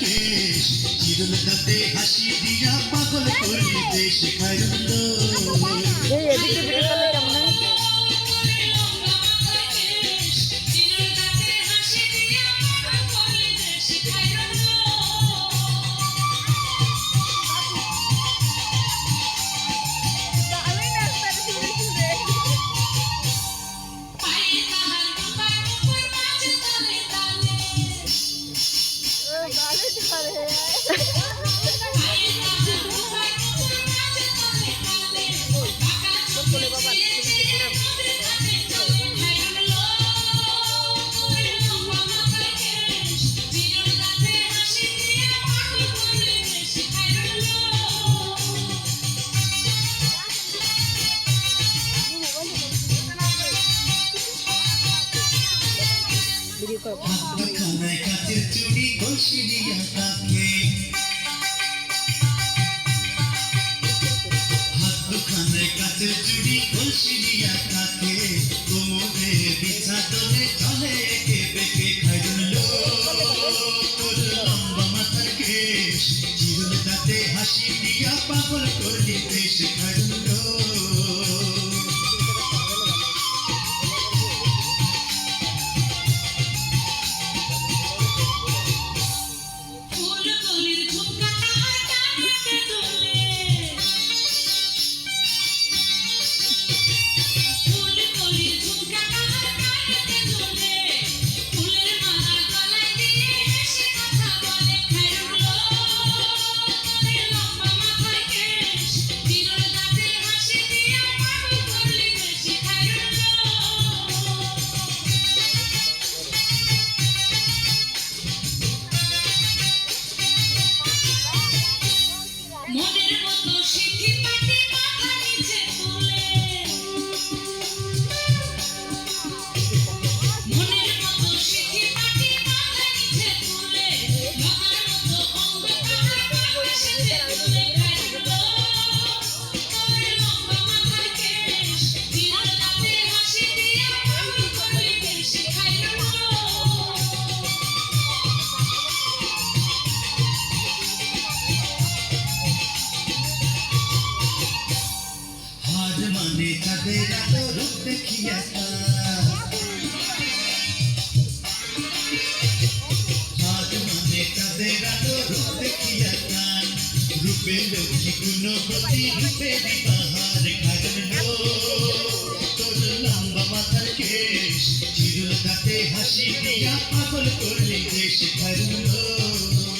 কেশ চিরুল দাঁতে হাসি দিয়া পাগল করলি দেশ খাইরুল এই এদিকে ভিডিও করলে কেমন হয়? খানায় কাচের চুড়ি কলসি দিয়া তাকে হাত দুখানায় কাচের চুড়ি কলসি দিয়া তাকে কোমরে বিছা দলে চলে একে বেঁকে খাইরুল তোর লম্বা মাথার কেশ চিরুল দাঁতে হাসি দিয়া পাগল করলি দেশ খাইরুল চাঁদের আলো রূপ দেখিয়া চাঁদের আলো রূপ দেখিয়া কান রূপে লক্ষ্মী গুণবতী রূপে বিবাহার খাইরুল তোর লম্বা মাথার কেশ চিরুল দাঁতে হাসি দিয়া পাগল করলি দেশ খাইরুল